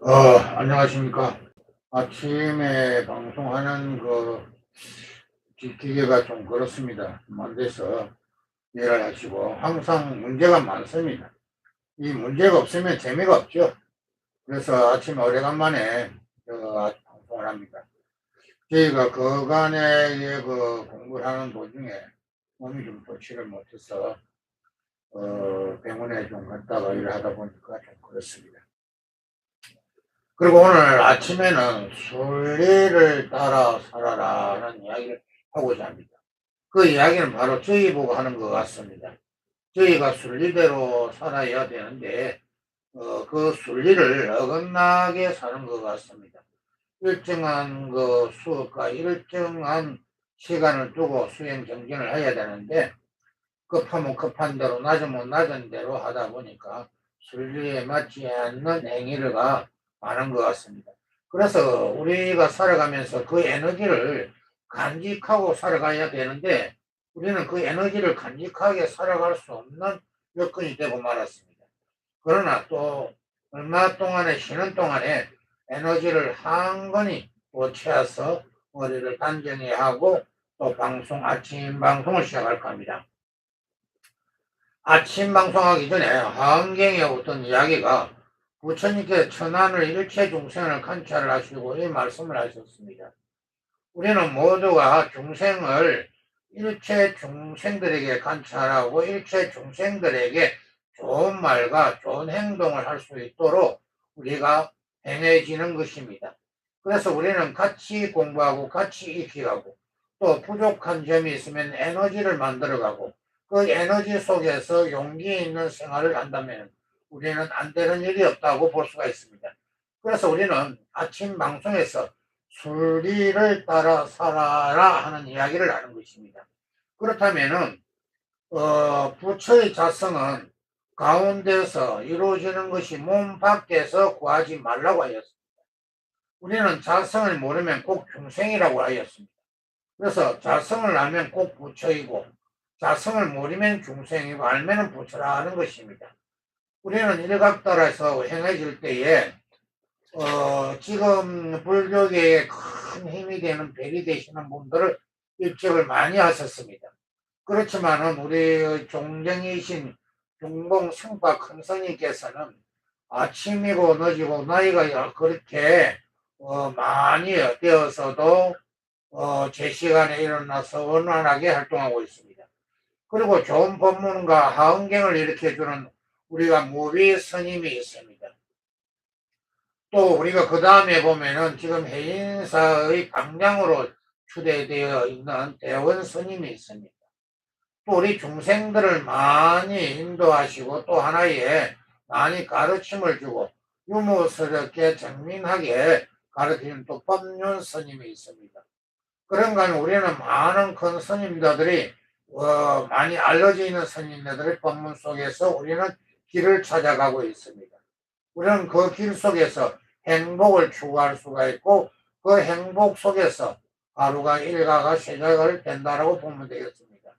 안녕하십니까. 아침에 방송하는 기계가 좀 그렇습니다. 만돼서 일을 하시고, 항상 문제가 많습니다. 이 문제가 없으면 재미가 없죠. 그래서 아침에 오래간만에 방송을 합니다. 저희가 그간에 공부를 하는 도중에 몸이 좀 좋지를 못해서, 병원에 좀 갔다가 일을 하다 보니까 좀 그렇습니다. 그리고 오늘 아침에는 순리를 따라 살아라는 이야기를 하고자 합니다. 그 이야기는 바로 저희 보고 하는 것 같습니다. 저희가 순리대로 살아야 되는데 그 순리를 어긋나게 사는 것 같습니다. 일정한 수업과 일정한 시간을 두고 수행 정진을 해야 되는데 급하면 급한 대로 낮으면 낮은 대로 하다 보니까 순리에 맞지 않는 행위가 많은 것 같습니다. 그래서 우리가 살아가면서 그 에너지를 간직하고 살아가야 되는데 우리는 그 에너지를 간직하게 살아갈 수 없는 여건이 되고 말았습니다. 그러나 또 얼마 동안에 쉬는 동안에 에너지를 한건히 또 채워서 머리를 단정히 하고 또 아침 방송을 시작할 겁니다. 아침 방송하기 전에 환경에 어떤 이야기가 부처님께서 천안을 일체 중생을 관찰을 하시고 이 말씀을 하셨습니다. 우리는 모두가 중생을 일체 중생들에게 관찰하고 일체 중생들에게 좋은 말과 좋은 행동을 할 수 있도록 우리가 행해지는 것입니다. 그래서 우리는 같이 공부하고 같이 익혀가고 또 부족한 점이 있으면 에너지를 만들어가고 그 에너지 속에서 용기 있는 생활을 한다면 우리는 안 되는 일이 없다고 볼 수가 있습니다. 그래서 우리는 아침 방송에서 순리를 따라 살아라 하는 이야기를 하는 것입니다. 그렇다면은 부처의 자성은 가운데서 이루어지는 것이 몸 밖에서 구하지 말라고 하였습니다. 우리는 자성을 모르면 꼭 중생이라고 하였습니다. 그래서 자성을 알면 꼭 부처이고 자성을 모르면 중생이고 알면 부처라는 것입니다. 우리는 일각따라서 행해질 때에 지금 불교계에 큰 힘이 되는 별이 되시는 분들을 일적을 많이 하셨습니다. 그렇지만은 우리 종정이신 중봉 성박 큰 스님께서는 아침이고 늦이고 나이가 그렇게 많이 되어서도 제 시간에 일어나서 원활하게 활동하고 있습니다. 그리고 좋은 법문과 하은경을 일으켜주는 우리가 무비 스님이 있습니다. 또 우리가 그 다음에 보면은 지금 해인사의 방장으로 추대되어 있는 대원 스님이 있습니다. 또 우리 중생들을 많이 인도하시고 또 하나의 많이 가르침을 주고 유무스럽게 정민하게 가르치는 또 법륜 스님이 있습니다. 그런가 우리는 많은 큰 스님들이 많이 알려져 있는 스님들의 법문 속에서 우리는 길을 찾아가고 있습니다. 우리는 그 길 속에서 행복을 추구할 수가 있고 그 행복 속에서 하루가 일과가 시작을 된다라고 보면 되겠습니다.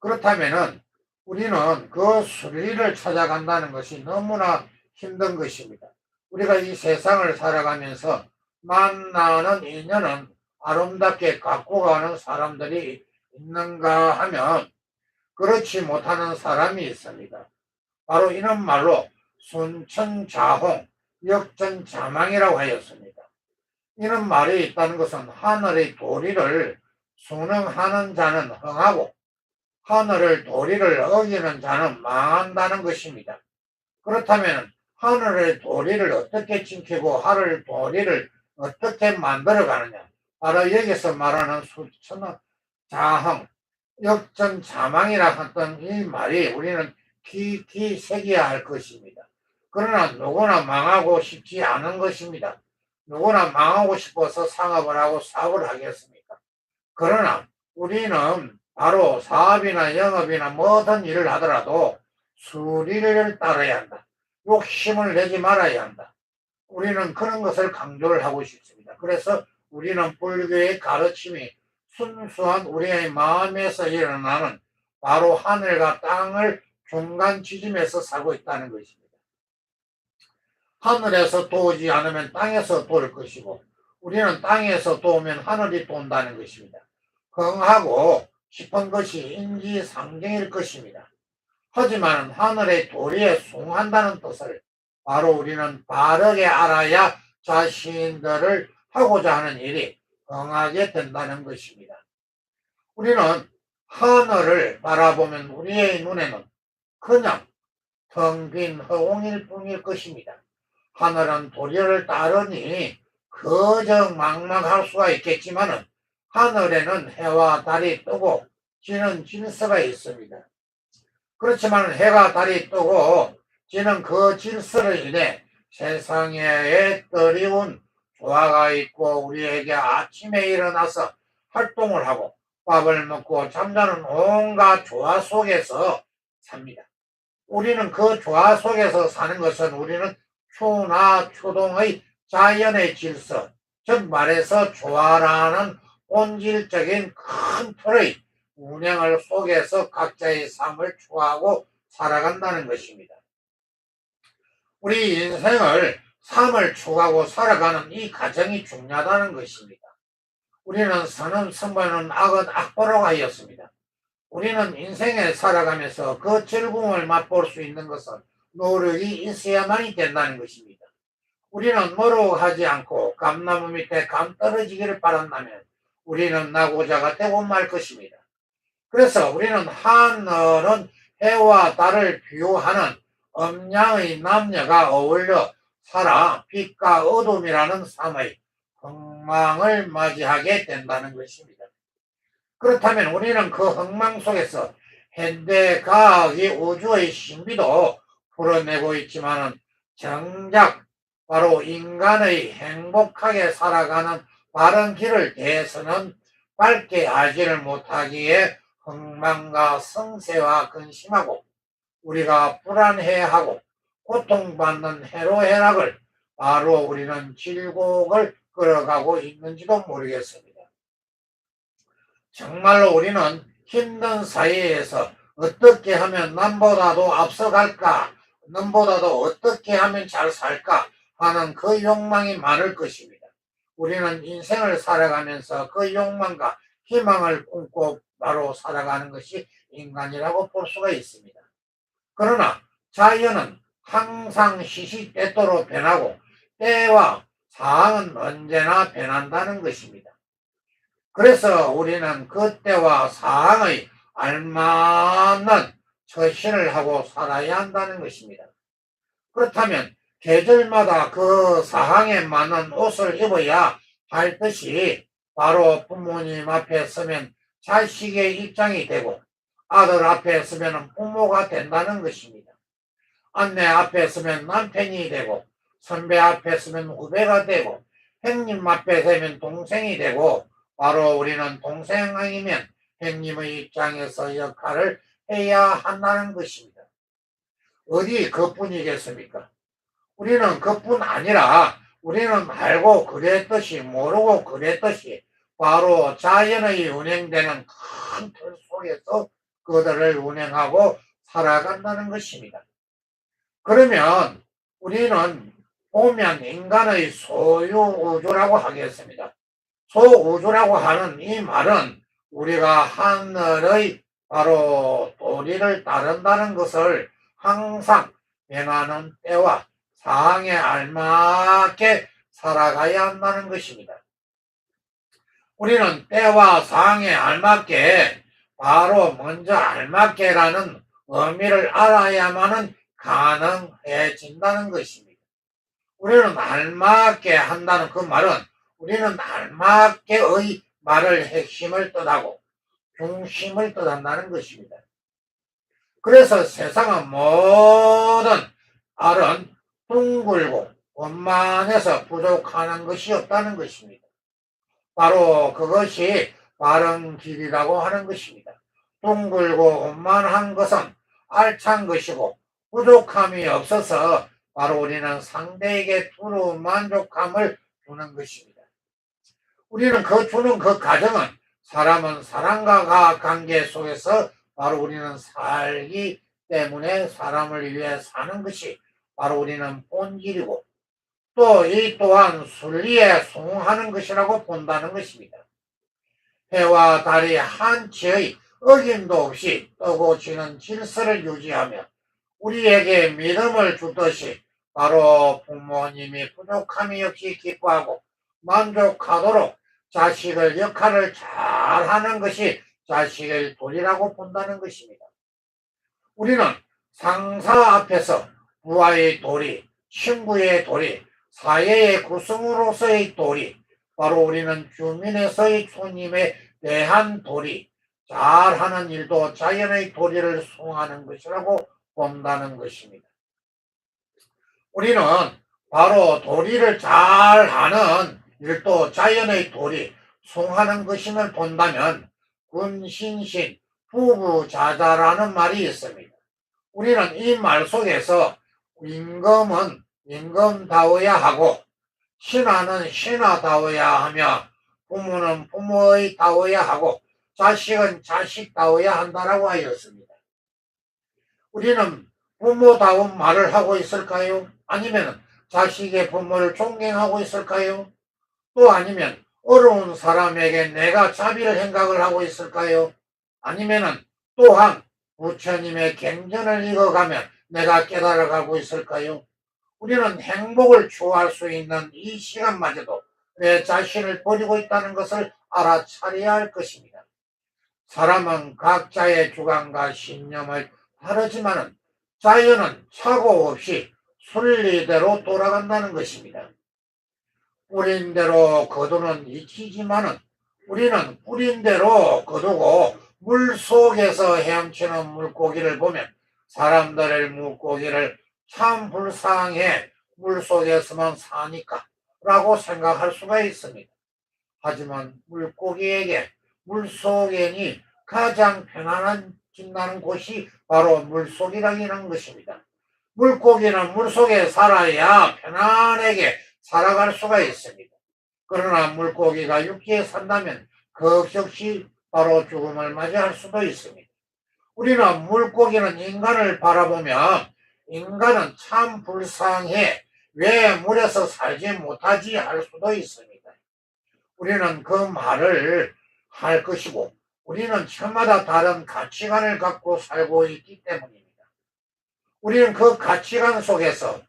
그렇다면은 우리는 그 순리를 찾아간다는 것이 너무나 힘든 것입니다. 우리가 이 세상을 살아가면서 만나는 인연은 아름답게 갖고 가는 사람들이 있는가 하면 그렇지 못하는 사람이 있습니다. 바로 이런 말로 순천자홍, 역전자망이라고 하였습니다. 이런 말이 있다는 것은 하늘의 도리를 순응하는 자는 흥하고 하늘의 도리를 어기는 자는 망한다는 것입니다. 그렇다면 하늘의 도리를 어떻게 지키고 하늘의 도리를 어떻게 만들어가느냐. 바로 여기서 말하는 수천자흥, 역전자망이라 했던 이 말이 우리는 깊이 새겨야 할 것입니다. 그러나 누구나 망하고 싶지 않은 것입니다. 누구나 망하고 싶어서 상업을 하고 사업을 하겠습니까? 그러나 우리는 바로 사업이나 영업이나 모든 일을 하더라도 수리를 따라야 한다. 욕심을 내지 말아야 한다. 우리는 그런 것을 강조를 하고 싶습니다. 그래서 우리는 불교의 가르침이 순수한 우리의 마음에서 일어나는 바로 하늘과 땅을 중간 지점에서 살고 있다는 것입니다. 하늘에서 도우지 않으면 땅에서 도울 것이고 우리는 땅에서 도우면 하늘이 도운다는 것입니다. 흥하고 싶은 것이 인지상정일 것입니다. 하지만 하늘의 도리에 숭한다는 뜻을 바로 우리는 바르게 알아야 자신들을 하고자 하는 일이 흥하게 된다는 것입니다. 우리는 하늘을 바라보면 우리의 눈에는 그냥 텅 빈 허공일 뿐일 것입니다. 하늘은 도리를 따르니 그저 막막할 수가 있겠지만은 하늘에는 해와 달이 뜨고 지는 질서가 있습니다. 그렇지만 해가 달이 뜨고 지는 그 질서로 인해 세상에 뜨리운 조화가 있고 우리에게 아침에 일어나서 활동을 하고 밥을 먹고 잠자는 온갖 조화 속에서 삽니다. 우리는 그 조화 속에서 사는 것은 우리는 추나 추동의 자연의 질서, 즉 말해서 조화라는 본질적인 큰 틀의 운행을 속에서 각자의 삶을 추구하고 살아간다는 것입니다. 우리 인생을 삶을 추구하고 살아가는 이 과정이 중요하다는 것입니다. 우리는 선은 성부는 악은 악보로 하였습니다. 우리는 인생에 살아가면서 그 즐거움을 맛볼 수 있는 것은 노력이 있어야만이 된다는 것입니다. 우리는 노력하지 않고 감나무 밑에 감 떨어지기를 바란다면 우리는 나고자가 되고 말 것입니다. 그래서 우리는 하늘은 해와 달을 비유하는 음양의 남녀가 어울려 살아 빛과 어둠이라는 삶의 흥망을 맞이하게 된다는 것입니다. 그렇다면 우리는 그 흥망 속에서 현대과학이 우주의 신비도 풀어내고 있지만 정작 바로 인간의 행복하게 살아가는 바른 길을 대해서는 밝게 알지를 못하기에 흥망과 성세와 근심하고 우리가 불안해하고 고통받는 해로해락을 바로 우리는 질곡을 끌어가고 있는지도 모르겠습니다. 정말로 우리는 힘든 사회에서 어떻게 하면 남보다도 앞서갈까, 남보다도 어떻게 하면 잘 살까 하는 그 욕망이 많을 것입니다. 우리는 인생을 살아가면서 그 욕망과 희망을 꿈꿔 바로 살아가는 것이 인간이라고 볼 수가 있습니다. 그러나 자연은 항상 시시때때로 변하고 때와 상황은 언제나 변한다는 것입니다. 그래서 우리는 그 때와 상황의 알맞는 처신을 하고 살아야 한다는 것입니다. 그렇다면 계절마다 그 상황에 맞는 옷을 입어야 할 것이 바로 부모님 앞에 서면 자식의 입장이 되고 아들 앞에 서면 부모가 된다는 것입니다. 아내 앞에 서면 남편이 되고 선배 앞에 서면 후배가 되고 형님 앞에 서면 동생이 되고 바로 우리는 동생 아니면 형님의 입장에서 역할을 해야 한다는 것입니다. 어디 그뿐이겠습니까? 우리는 그뿐 아니라 우리는 알고 그랬듯이 모르고 그랬듯이 바로 자연의 운행되는 큰 틀 속에서 그들을 운행하고 살아간다는 것입니다. 그러면 우리는 보면 인간의 소유우주라고 하겠습니다. 소우주라고 하는 이 말은 우리가 하늘의 바로 도리를 따른다는 것을 항상 변하는 때와 상황에 알맞게 살아가야 한다는 것입니다. 우리는 때와 상황에 알맞게 바로 먼저 알맞게라는 의미를 알아야만은 가능해진다는 것입니다. 우리는 알맞게 한다는 그 말은 우리는 알맞게의 말을 핵심을 뜻하고 중심을 뜻한다는 것입니다. 그래서 세상은 모든 알은 둥글고 원만해서 부족하는 것이 없다는 것입니다. 바로 그것이 바른 길이라고 하는 것입니다. 둥글고 원만한 것은 알찬 것이고 부족함이 없어서 바로 우리는 상대에게 두루 만족함을 주는 것입니다. 우리는 주는 그 과정은 사람은 사람과 관계 속에서 바로 우리는 살기 때문에 사람을 위해 사는 것이 바로 우리는 본질이고 또 이 또한 순리에 순응하는 것이라고 본다는 것입니다. 해와 달이 한치의 어김도 없이 뜨고 지는 질서를 유지하며 우리에게 믿음을 주듯이 바로 부모님이 부족함이 없이 기뻐하고 만족하도록 자식의 역할을 잘하는 것이 자식의 도리라고 본다는 것입니다. 우리는 상사 앞에서 부하의 도리, 친구의 도리, 사회의 구성으로서의 도리, 바로 우리는 주민에서의 손님에 대한 도리, 잘하는 일도 자연의 도리를 수행하는 것이라고 본다는 것입니다. 우리는 바로 도리를 잘하는 일도 자연의 도리, 수행하는 것임을 본다면 군신신, 부부자자라는 말이 있습니다. 우리는 이 말 속에서 임금은 임금다워야 하고 신하는 신하다워야 하며 부모는 부모의 다워야 하고 자식은 자식다워야 한다라고 하였습니다. 우리는 부모다운 말을 하고 있을까요? 아니면 자식의 부모를 존경하고 있을까요? 또 아니면 어려운 사람에게 내가 자비를 생각을 하고 있을까요? 아니면 또한 부처님의 경전을 읽어가며 내가 깨달아가고 있을까요? 우리는 행복을 추구할 수 있는 이 시간마저도 내 자신을 버리고 있다는 것을 알아차려야 할 것입니다. 사람은 각자의 주관과 신념을 다르지만 자연은 사고 없이 순리대로 돌아간다는 것입니다. 뿌린 대로 거두는 이치지만은 우리는 뿌린 대로 거두고 물속에서 헤엄치는 물고기를 보면 사람들의 물고기를 참 불쌍해 물속에서만 사니까 라고 생각할 수가 있습니다. 하지만 물고기에게 물속에니 가장 편안해진다는 곳이 바로 물속이라는 것입니다. 물고기는 물속에 살아야 편안하게 살아갈 수가 있습니다. 그러나 물고기가 육지에 산다면 걱정시 바로 죽음을 맞이할 수도 있습니다. 우리는 물고기는 인간을 바라보며 인간은 참 불쌍해 왜 물에서 살지 못하지 할 수도 있습니다. 우리는 그 말을 할 것이고 우리는 저마다 다른 가치관을 갖고 살고 있기 때문입니다. 우리는 그 가치관 속에서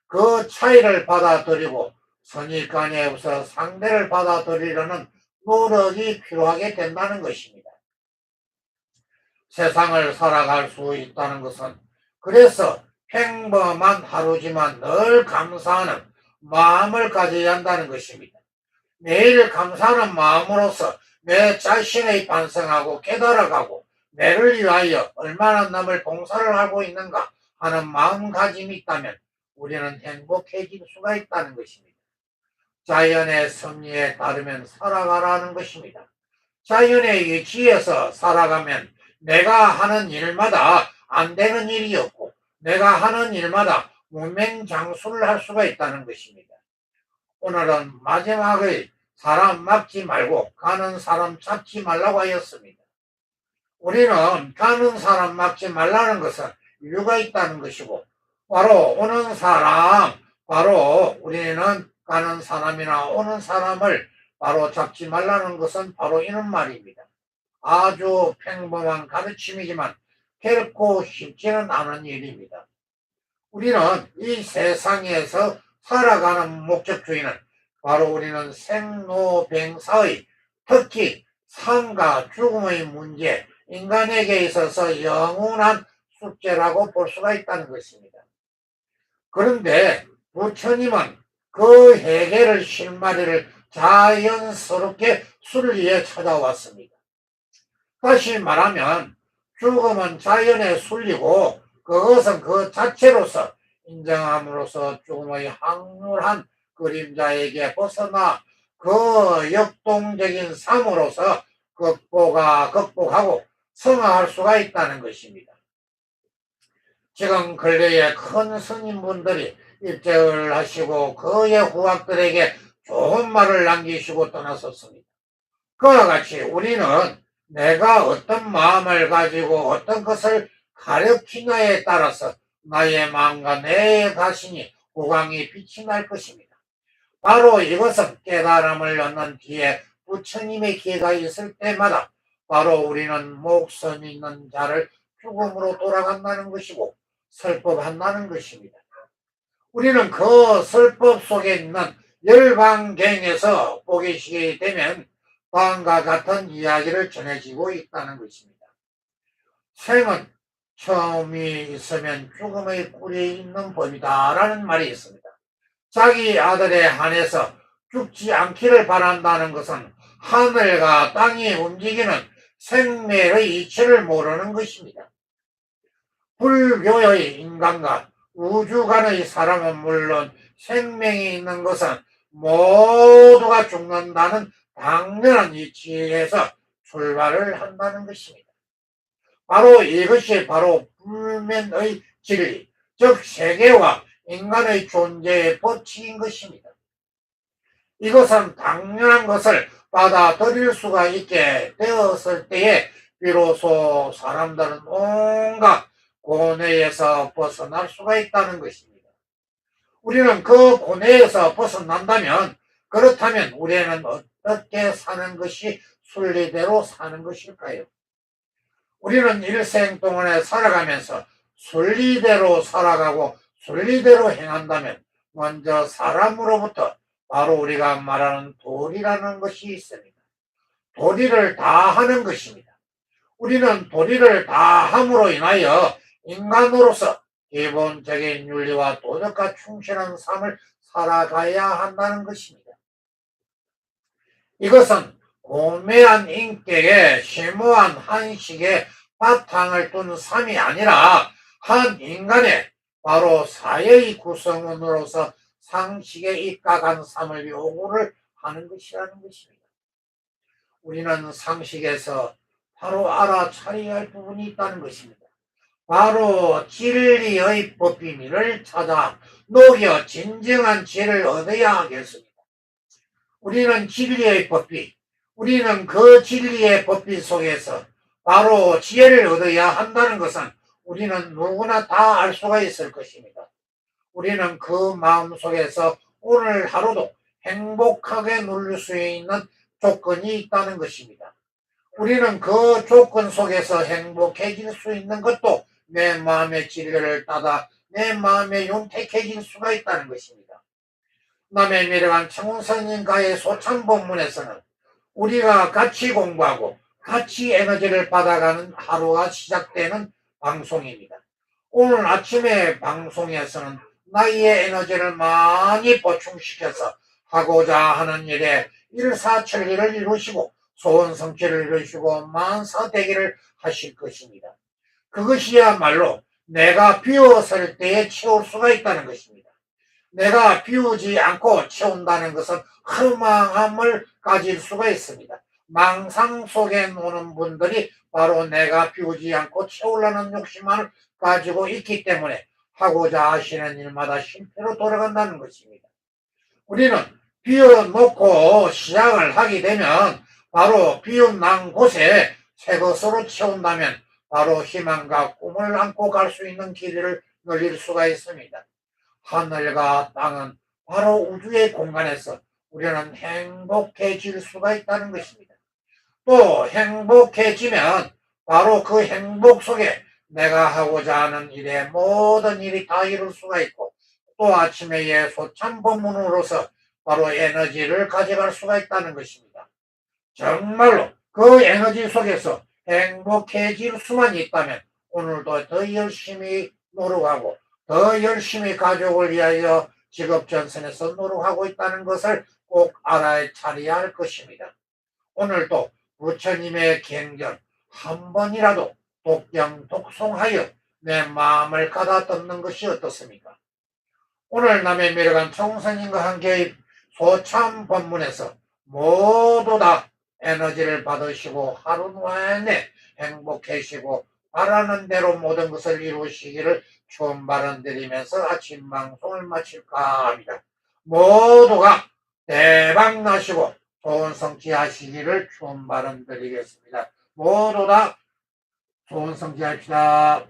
그 차이를 받아들이고 선입관에 없어 상대를 받아들이려는 노력이 필요하게 된다는 것입니다. 세상을 살아갈 수 있다는 것은 그래서 평범한 하루지만 늘 감사하는 마음을 가져야 한다는 것입니다. 매일 감사하는 마음으로서 내 자신의 반성하고 깨달아가고 내를 위하여 얼마나 남을 봉사를 하고 있는가 하는 마음가짐이 있다면 우리는 행복해질 수가 있다는 것입니다. 자연의 섭리에 따르면 살아가라는 것입니다. 자연의 위치에서 살아가면 내가 하는 일마다 안 되는 일이 없고 내가 하는 일마다 무명장수를 할 수가 있다는 것입니다. 오늘은 마지막의 사람 막지 말고 가는 사람 찾지 말라고 하였습니다. 우리는 가는 사람 막지 말라는 것은 이유가 있다는 것이고 바로 오는 사람, 바로 우리는 가는 사람이나 오는 사람을 바로 잡지 말라는 것은 바로 이런 말입니다. 아주 평범한 가르침이지만 결코 쉽지는 않은 일입니다. 우리는 이 세상에서 살아가는 목적주의는 바로 우리는 생로병사의 특히 삶과 죽음의 문제, 인간에게 있어서 영원한 숙제라고 볼 수가 있다는 것입니다. 그런데 부처님은 그 해결의 실마리를 자연스럽게 순리에 찾아왔습니다. 다시 말하면 죽음은 자연의 순리고 그것은 그 자체로서 인정함으로써 죽음의 확률한 그림자에게 벗어나 그 역동적인 삶으로서 극복하고 성화할 수가 있다는 것입니다. 지금 근래에 큰 스님분들이 입적을 하시고 그의 후학들에게 좋은 말을 남기시고 떠나섰습니다. 그와 같이 우리는 내가 어떤 마음을 가지고 어떤 것을 가르치냐에 따라서 나의 마음과 내 자신이 호강이 빛이 날 것입니다. 바로 이것은 깨달음을 얻는 뒤에 부처님의 기회가 있을 때마다 바로 우리는 목숨 있는 자를 죽음으로 돌아간다는 것이고 설법한다는 것입니다. 우리는 그 설법 속에 있는 열반경에서 보시게 되면 다음과 같은 이야기를 전해지고 있다는 것입니다. 생은 처음이 있으면 죽음의 꿀이 있는 법이다 라는 말이 있습니다. 자기 아들에 한해서 죽지 않기를 바란다는 것은 하늘과 땅이 움직이는 생명의 이치를 모르는 것입니다. 불교의 인간과 우주 간의 사람은 물론 생명이 있는 것은 모두가 죽는다는 당연한 이치에서 출발을 한다는 것입니다. 바로 이것이 바로 불면의 진리, 즉 세계와 인간의 존재의 법칙인 것입니다. 이것은 당연한 것을 받아들일 수가 있게 되었을 때에 비로소 사람들은 온갖 고뇌에서 벗어날 수가 있다는 것입니다. 우리는 그 고뇌에서 벗어난다면 그렇다면 우리는 어떻게 사는 것이 순리대로 사는 것일까요? 우리는 일생 동안에 살아가면서 순리대로 살아가고 순리대로 행한다면 먼저 사람으로부터 바로 우리가 말하는 도리라는 것이 있습니다. 도리를 다 하는 것입니다. 우리는 도리를 다 함으로 인하여 인간으로서 기본적인 윤리와 도덕과 충실한 삶을 살아가야 한다는 것입니다. 이것은 고매한 인격에 심오한 한식에 바탕을 둔 삶이 아니라 한 인간의 바로 사회의 구성원으로서 상식에 입각한 삶을 요구를 하는 것이라는 것입니다. 우리는 상식에서 바로 알아차려야 할 부분이 있다는 것입니다. 바로 진리의 법비밀을 찾아 녹여 진정한 지혜를 얻어야 하겠습니다. 우리는 진리의 법비, 우리는 그 진리의 법비 속에서 바로 지혜를 얻어야 한다는 것은 우리는 누구나 다 알 수가 있을 것입니다. 우리는 그 마음 속에서 오늘 하루도 행복하게 누릴 수 있는 조건이 있다는 것입니다. 우리는 그 조건 속에서 행복해질 수 있는 것도 내 마음의 진리를 따라 내 마음에 윤택해질 수가 있다는 것입니다. 남의 미래관 청운선인가의 소참본문에서는 우리가 같이 공부하고 같이 에너지를 받아가는 하루가 시작되는 방송입니다. 오늘 아침에 방송에서는 나의 에너지를 많이 보충시켜서 하고자 하는 일에 일사천리를 이루시고 소원성취를 이루시고 만사대기를 하실 것입니다. 그것이야말로 내가 비웠을 때에 채울 수가 있다는 것입니다. 내가 비우지 않고 채운다는 것은 허망함을 가질 수가 있습니다. 망상 속에 노는 분들이 바로 내가 비우지 않고 채우려는 욕심을 가지고 있기 때문에 하고자 하시는 일마다 실패로 돌아간다는 것입니다. 우리는 비워놓고 시작을 하게 되면 바로 비운 난 곳에 새 것으로 채운다면 바로 희망과 꿈을 안고 갈 수 있는 길을 열릴 수가 있습니다. 하늘과 땅은 바로 우주의 공간에서 우리는 행복해질 수가 있다는 것입니다. 또 행복해지면 바로 그 행복 속에 내가 하고자 하는 일에 모든 일이 다 이룰 수가 있고 또 아침에 소참법문으로서 바로 에너지를 가져갈 수가 있다는 것입니다. 정말로 그 에너지 속에서 행복해질 수만 있다면 오늘도 더 열심히 노력하고 더 열심히 가족을 위하여 직업전선에서 노력하고 있다는 것을 꼭 알아차려야 할 것입니다. 오늘도 부처님의 경전 한 번이라도 독경 독송하여 내 마음을 가다듬는 것이 어떻습니까? 오늘 남의 미래관 총선님과 함께 소참 법문에서 모두 다 에너지를 받으시고 하루 내내 행복해지고 바라는 대로 모든 것을 이루시기를 좋은 발언 드리면서 아침 방송을 마칠까 합니다. 모두가 대박 나시고 좋은 성취하시기를 좋은 발언 드리겠습니다. 모두 다 좋은 성취합시다.